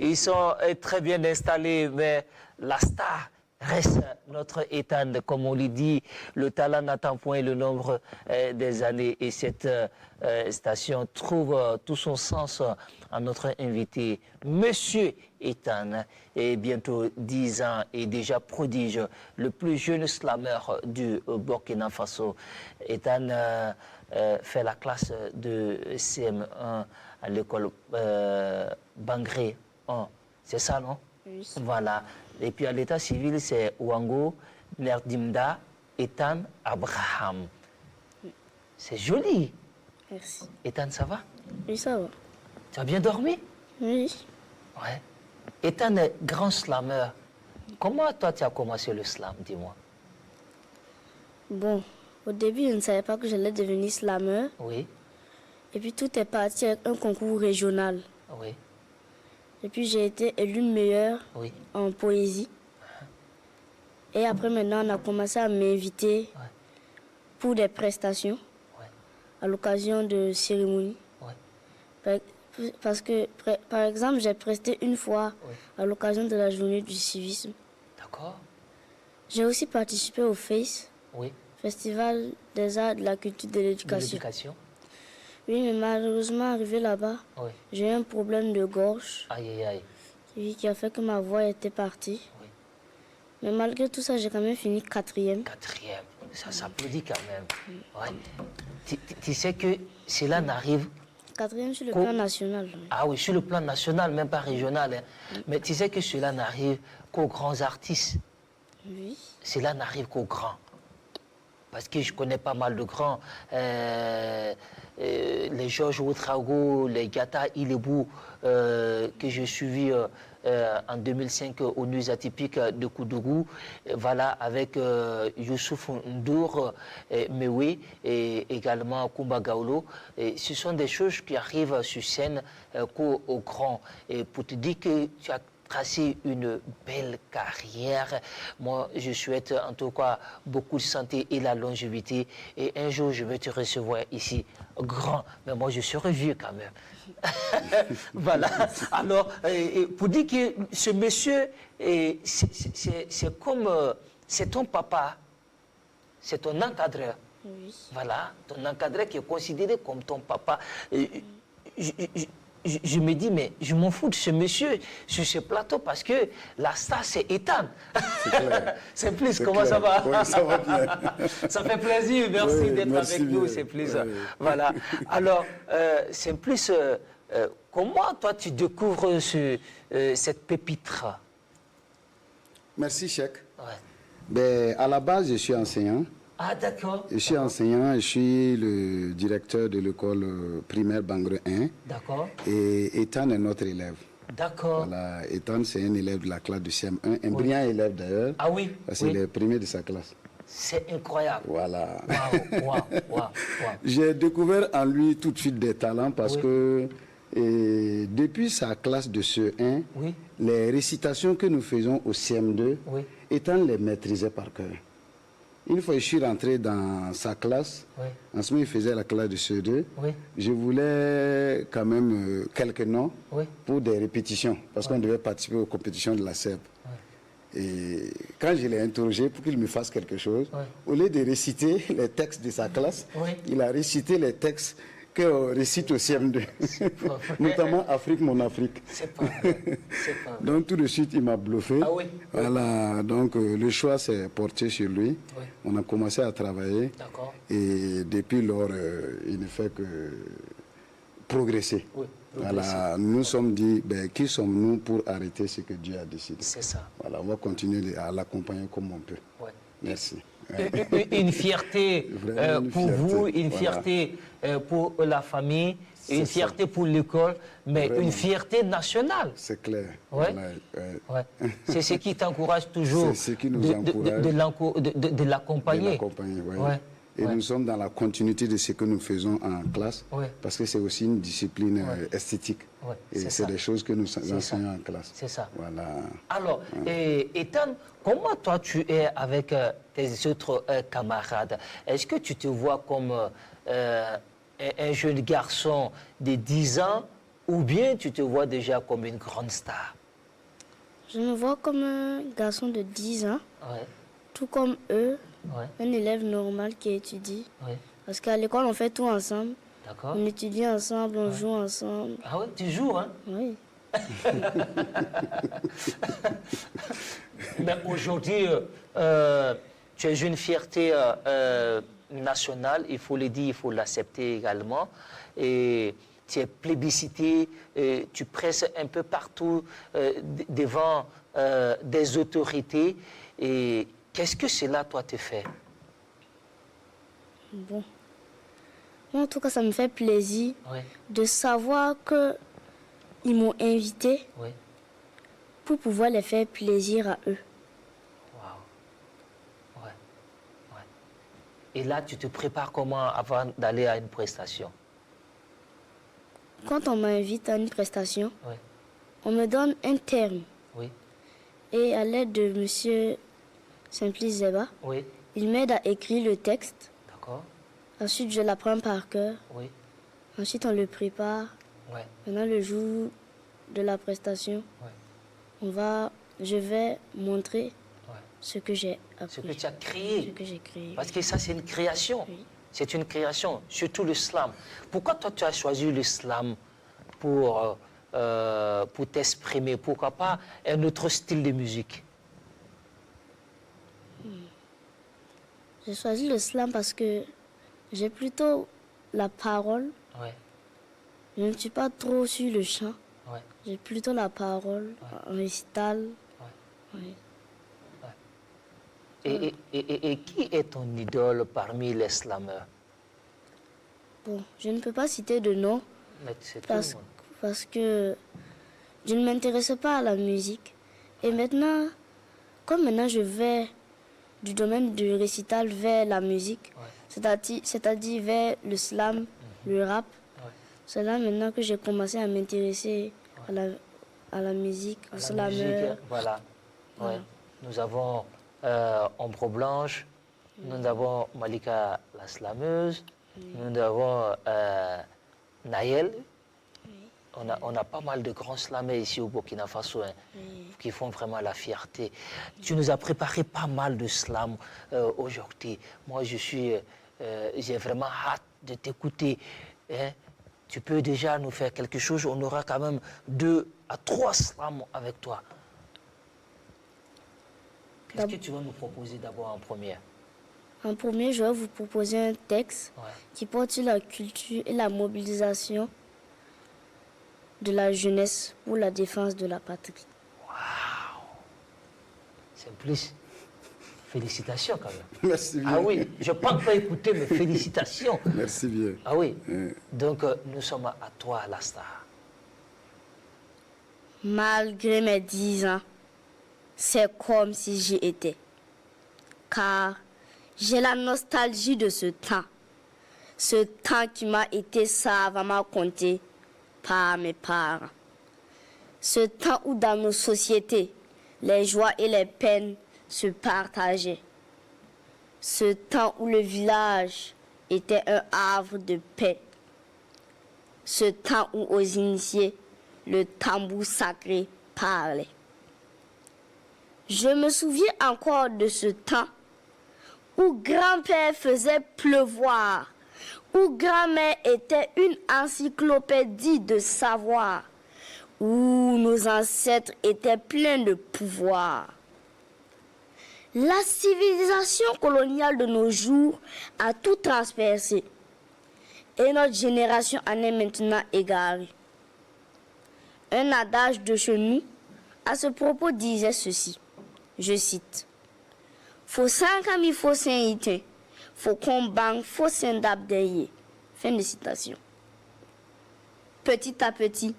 Ils sont très bien installés, mais la star reste notre Ethan. Comme on lui dit, le talent n'attend point le nombre des années. Et cette station trouve tout son sens à notre invité, Monsieur Ethan, et bientôt 10 ans et déjà prodige, le plus jeune slammer du Burkina Faso. Ethan fait la classe de CM1 à l'école Bangré 1. C'est ça, non? Oui. Voilà. Et puis à l'état civil, c'est Ouango, Nerdimda, Ethan, Abraham. C'est joli. Merci. Ethan, ça va? Oui, ça va. Tu as bien dormi? Oui. Ouais. Ethan est grand slammer. Comment toi tu as commencé le slam, dis-moi? Bon, au début, je ne savais pas que j'allais devenir slammer. Oui, Et puis tout est parti avec un concours régional. oui, Et puis j'ai été élue meilleure oui. en poésie. Et après maintenant, on a commencé à m'inviter Ouais. pour des prestations Ouais. à l'occasion de cérémonies. Ouais. Parce que, par exemple, j'ai presté une fois Oui. à l'occasion de la journée du civisme. D'accord. J'ai aussi participé au FACE, Oui. Festival des arts, de la culture, de De l'éducation. l'éducation. Oui, mais malheureusement, arrivé là-bas, Oui. j'ai eu un problème de gorge Aïe, aïe, aïe. qui a fait que ma voix était partie. Oui. Mais malgré tout ça, j'ai quand même fini 4e. 4e. Ça s'applaudit quand même. Ouais. Tu sais que cela n'arrive 4e sur le plan national. Ah oui, sur le plan national, même pas régional. Hein. Mais tu sais que cela n'arrive qu'aux grands artistes. Oui. Cela n'arrive qu'aux grands. Parce que je connais pas mal de grands. Les Georges Ouedraogo, les Gata Ilebou, que j'ai suivis en 2005 aux Nuits atypiques de Koudougou. Voilà, avec Youssouf Ndour, Mewe et également Kumba Gaolo. Et ce sont des choses qui arrivent sur scène qu'aux grands. Et pour te dire que tu as tracé une belle carrière. Moi, je souhaite en tout cas beaucoup de santé et la longévité. Et un jour, je vais te recevoir ici, grand. Mais moi, je serai vieux quand même. Voilà. Alors, pour dire que ce monsieur, c'est comme... c'est ton papa, c'est ton encadreur. Oui. Voilà, ton encadreur qui est considéré comme ton papa. Je me dis, mais je m'en fous de ce monsieur sur ce plateau parce que la star, c'est Ethan. C'est plus, comment ça va? Oui, ça va bien. Ça fait plaisir, merci Oui, d'être merci avec nous, bien. c'est plus. Oui. Voilà. Alors, c'est plus, comment toi tu découvres cette pépite? Merci, Cheikh. Ouais. Ben, à la base, je suis enseignant. Ah, d'accord. Je suis enseignant, je suis le directeur de l'école primaire Bangre 1. D'accord. Et Ethan est notre élève. D'accord. Voilà, Ethan, c'est un élève de la classe de CM1, un brillant élève d'ailleurs. Ah oui. Parce qu'il est premier de sa classe. C'est incroyable. Voilà. Waouh. J'ai découvert en lui tout de suite des talents parce que depuis sa classe de CE1, les récitations que nous faisons au CM2, Ethan les maîtrisait par cœur. Une fois que je suis rentré dans sa classe, en ce moment il faisait la classe de CE2, je voulais quand même quelques noms pour des répétitions, parce qu'on devait participer aux compétitions de la SEP. Et quand je l'ai interrogé pour qu'il me fasse quelque chose, au lieu de réciter les textes de sa classe, il a récité les textes qu'on récite au CM2, notamment Afrique, mon Afrique. C'est pas vrai. Donc tout de suite, il m'a bluffé. Ah oui. Voilà, donc le choix s'est porté sur lui. On a commencé à travailler. Et depuis lors, il ne fait que progresser. Voilà, nous nous sommes dit, ben, qui sommes-nous pour arrêter ce que Dieu a décidé? C'est ça. Voilà, on va continuer à l'accompagner comme on peut. Merci. Une fierté pour vous, une fierté pour la famille, une fierté pour l'école, mais une fierté nationale. C'est clair. C'est ce qui t'encourage toujours ce qui nous encourage de l'accompagner. Et nous sommes dans la continuité de ce que nous faisons en classe, parce que c'est aussi une discipline esthétique. Et c'est des choses que nous enseignons en classe. C'est ça. Voilà. Alors, Ethan, comment toi tu es avec tes autres camarades? Est-ce que tu te vois comme un jeune garçon de 10 ans ou bien tu te vois déjà comme une grande star? Je me vois comme un garçon de 10 ans, Ouais. tout comme eux, Ouais. un élève normal qui étudie. Ouais. Parce qu'à l'école, on fait tout ensemble. D'accord. On étudie ensemble, on joue ensemble. Ah ouais, tu joues, hein? Oui. Mais aujourd'hui, tu es une fierté nationale, il faut le dire, il faut l'accepter également. Et tu es plébiscité, tu presses un peu partout devant des autorités. Et qu'est-ce que cela, toi, te fait? Bon. Moi, en tout cas, ça me fait plaisir Oui. de savoir qu'ils m'ont invité Oui. pour pouvoir les faire plaisir à eux. Wow. Ouais. Ouais. Et là, tu te prépares comment avant d'aller à une prestation? Quand on m'invite à une prestation, Oui. on me donne un terme. Oui. Et à l'aide de M. Simplice Zeba, Oui. il m'aide à écrire le texte. D'accord. Ensuite, je l'apprends par cœur. Oui. Ensuite, on le prépare. Ouais. Maintenant, le jour de la prestation, Ouais. je vais montrer Ouais. ce que j'ai appris. Ce que tu as créé. Ce que j'ai créé. Parce que ça, c'est une création. Oui. C'est une création, surtout le slam. Pourquoi toi, tu as choisi le slam pour t'exprimer? Pourquoi pas un autre style de musique? J'ai choisi le slam parce que j'ai plutôt la parole. Ouais. Je ne suis pas trop sur le chant. Ouais. J'ai plutôt la parole, un récital. Ouais. Oui. Et qui est ton idole parmi les slameurs? Bon, je ne peux pas citer de nom Mais c'est tout le monde. parce que je ne m'intéresse pas à la musique. Et maintenant, comme maintenant je vais du domaine du récital vers la musique, c'est-à-dire vers le slam, le rap, c'est là maintenant que j'ai commencé à m'intéresser à la musique, au slameur. Voilà. Ouais. Nous avons Ombre Blanche, nous avons Malika la slameuse, nous avons Naël. On a pas mal de grands slameurs ici au Burkina Faso qui font vraiment la fierté. Tu nous as préparé pas mal de slams aujourd'hui. Moi, j'ai vraiment hâte de t'écouter. Hein. Tu peux déjà nous faire quelque chose. On aura quand même 2 à 3 slams avec toi. Qu'est-ce que tu vas nous proposer d'abord en première? En premier, je vais vous proposer un texte qui porte sur la culture et la mobilisation de la jeunesse pour la défense de la patrie. Waouh! C'est plus. Félicitations quand même. Merci bien. Ah oui, je ne pense pas écouter, mais félicitations. Merci bien. Ah oui. Donc, nous sommes à toi, la star. Malgré mes 10 ans, c'est comme si j'y étais. Car j'ai la nostalgie de ce temps. Ce temps qui m'a été savamment compté par mes parents. Ce temps où dans nos sociétés, les joies et les peines se partageaient. Ce temps où le village était un havre de paix. Ce temps où aux initiés, le tambour sacré parlait. Je me souviens encore de ce temps où grand-père faisait pleuvoir, où grand-mère était une encyclopédie de savoir, où nos ancêtres étaient pleins de pouvoir. La civilisation coloniale de nos jours a tout transpercé et notre génération en est maintenant égarée. Un adage de chez nous à ce propos disait ceci, je cite, « Faut 5 amis, faut 5 ité, faut combattre, faut 5 d'abdeye. » Fin de citation. Petit à petit,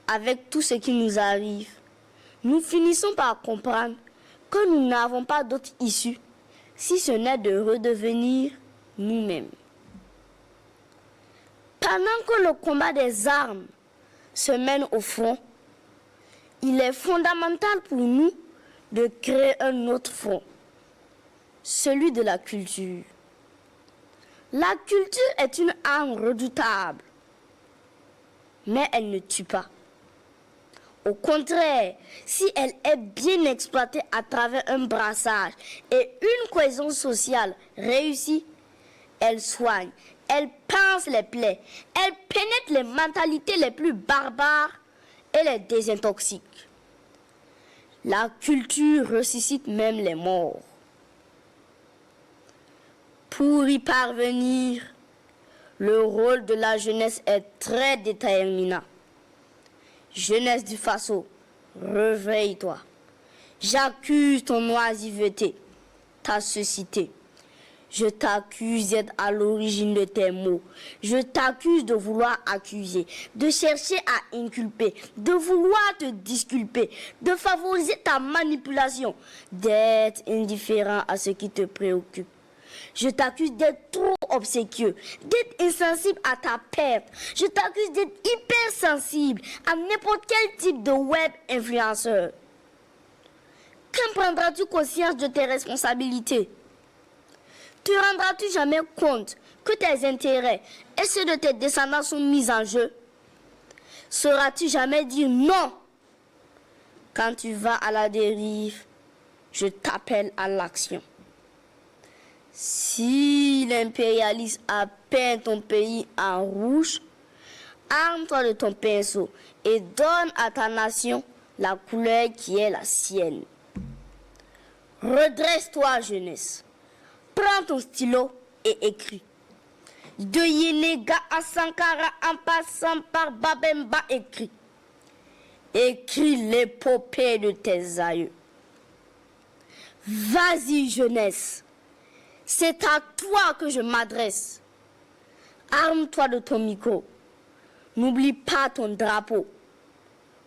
avec tout ce qui nous arrive, nous finissons par comprendre que nous n'avons pas d'autre issue si ce n'est de redevenir nous-mêmes. Pendant que le combat des armes se mène au front, il est fondamental pour nous de créer un autre front, celui de la culture. La culture est une arme redoutable. mais elle ne tue pas. Au contraire, si elle est bien exploitée à travers un brassage et une cohésion sociale réussie, elle soigne, elle pince les plaies, elle pénètre les mentalités les plus barbares et les désintoxique. La culture ressuscite même les morts. Pour y parvenir, le rôle de la jeunesse est très déterminant. Jeunesse du Faso, réveille-toi. J'accuse ton oisiveté, ta cécité. Je t'accuse d'être à l'origine de tes maux. Je t'accuse de vouloir accuser, de chercher à inculper, de vouloir te disculper, de favoriser ta manipulation, d'être indifférent à ce qui te préoccupe. Je t'accuse d'être trop obséquieux, d'être insensible à ta perte. Je t'accuse d'être hypersensible à n'importe quel type de web influenceur. Quand prendras-tu conscience de tes responsabilités? Te rendras-tu jamais compte que tes intérêts et ceux de tes descendants sont mis en jeu? Sauras-tu jamais dire non? Quand tu vas à la dérive, je t'appelle à l'action. Si l'impérialisme a peint ton pays en rouge, arme-toi de ton pinceau et donne à ta nation la couleur qui est la sienne. Redresse-toi, jeunesse. Prends ton stylo et écris. De Yenega à Sankara en passant par Babemba, écris. Écris l'épopée de tes aïeux. Vas-y, jeunesse. C'est à toi que je m'adresse. Arme-toi de ton micro. N'oublie pas ton drapeau.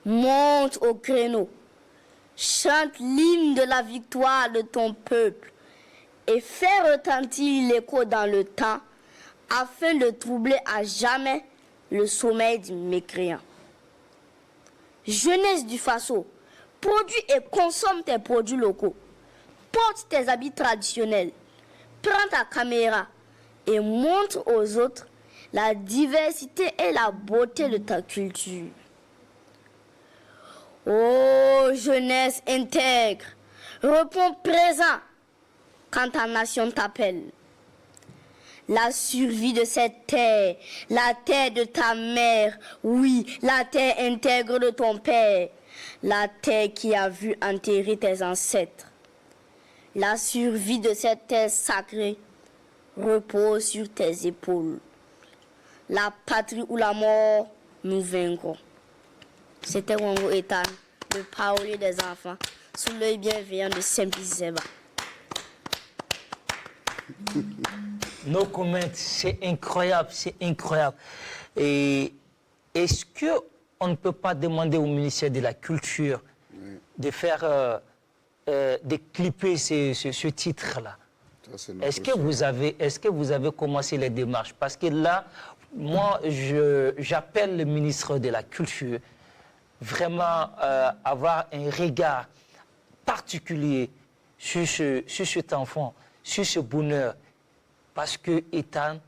Monte au créneau. Chante l'hymne de la victoire de ton peuple et fais retentir l'écho dans le temps afin de troubler à jamais le sommeil du mécréant. Jeunesse du Faso, produis et consomme tes produits locaux. Porte tes habits traditionnels. Prends ta caméra et montre aux autres la diversité et la beauté de ta culture. Oh, jeunesse intègre, réponds présent quand ta nation t'appelle. La survie de cette terre, la terre de ta mère, oui, la terre intègre de ton père, la terre qui a vu enterrer tes ancêtres. La survie de cette terre sacrée repose sur tes épaules. La patrie ou la mort, nous vaincrons. C'était Wango Ethan, le parolier des enfants, sous l'œil bienveillant de Simplice Zeba. No comment, c'est incroyable, c'est incroyable. Et est-ce qu'on ne peut pas demander au ministère de la Culture de faire, de clipper ce titre-là? Est-ce que vous avez commencé les démarches? Parce que là, moi, j'appelle le ministre de la Culture vraiment avoir un regard particulier sur cet enfant, sur ce bonheur. Parce que Ethan,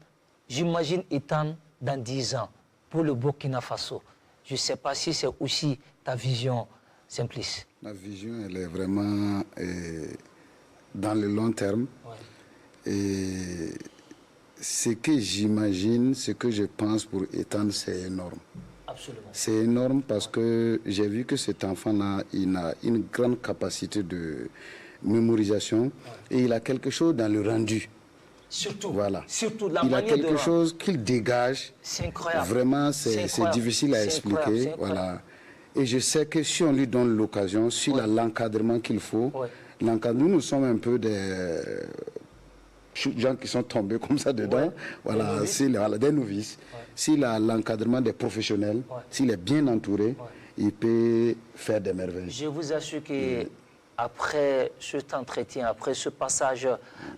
j'imagine Ethan dans 10 ans, pour le Burkina Faso. Je ne sais pas si c'est aussi ta vision, Simplice. Ma vision, elle est vraiment dans le long terme. Ouais. Et ce que j'imagine, ce que je pense pour Ethan, c'est énorme. Absolument. C'est énorme parce que j'ai vu que cet enfant-là, il a une grande capacité de mémorisation, ouais, et il a quelque chose dans le rendu. Surtout, voilà. Surtout la il a manière quelque chose qu'il dégage. C'est incroyable. Vraiment, c'est difficile à expliquer. Voilà. Et je sais que si on lui donne l'occasion, s'il a l'encadrement qu'il faut, nous sommes un peu des gens qui sont tombés comme ça dedans, voilà, des novices. S'il a l'encadrement des professionnels, s'il est bien entouré, il peut faire des merveilles. Je vous assure que après cet entretien, après ce passage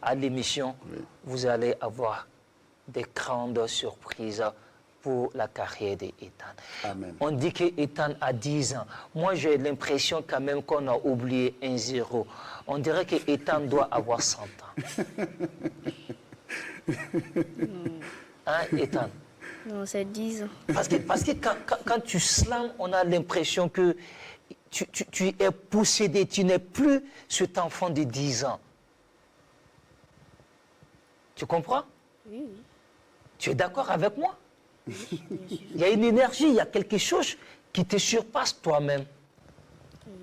à l'émission, vous allez avoir des grandes surprises pour la carrière d'Ethan. Amen. On dit qu'Ethan a 10 ans. Moi, j'ai l'impression quand même qu'on a oublié un 0. On dirait qu'Ethan doit avoir 100 ans. Hein, Ethan? Non, c'est 10 ans. Parce que quand tu slams, on a l'impression que tu es possédé, tu n'es plus cet enfant de 10 ans. Tu comprends? Oui. Tu es d'accord avec moi? Il y a une énergie, il y a quelque chose qui te surpasse toi-même.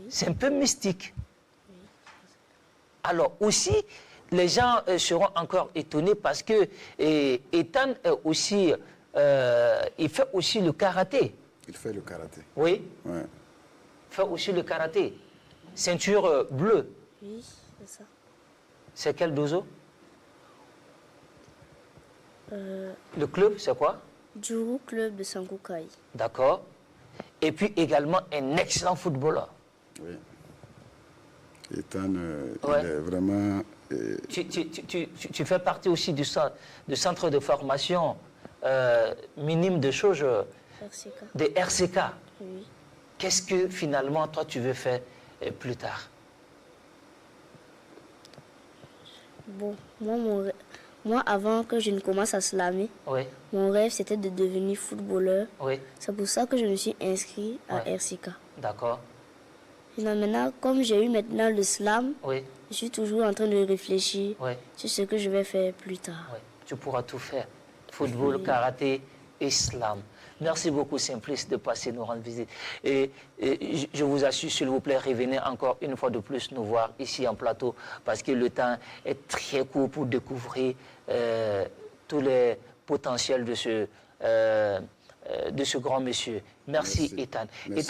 C'est un peu mystique. Alors aussi, les gens seront encore étonnés parce que Ethan aussi, il fait aussi le karaté. Il fait le karaté. Oui. Ouais. Il fait aussi le karaté. Ceinture bleue. Oui, c'est ça. C'est quel dozo? Le club, c'est quoi? Juru Club de Sankukai. D'accord. Et puis également un excellent footballeur. Oui. Ethan, Ouais. il est vraiment... Tu fais partie aussi du centre de formation minime de choses RCK. des RCK. Oui. Qu'est-ce que finalement toi tu veux faire plus tard? Bon, moi, avant que je ne commence à slammer, Oui, mon rêve c'était de devenir footballeur. oui, C'est pour ça que je me suis inscrit à Ouais. RCK. d'accord. Et maintenant, comme j'ai eu maintenant le slam, Oui, je suis toujours en train de réfléchir oui, sur ce que je vais faire plus tard. oui. Tu pourras tout faire. Football, karaté, islam. Merci beaucoup, Simplice, de passer nous rendre visite. Et je vous assure, s'il vous plaît, revenez encore une fois de plus nous voir ici en plateau, parce que le temps est très court pour découvrir tous les potentiels de ce grand monsieur. Merci, Ethan. Merci. Ethan,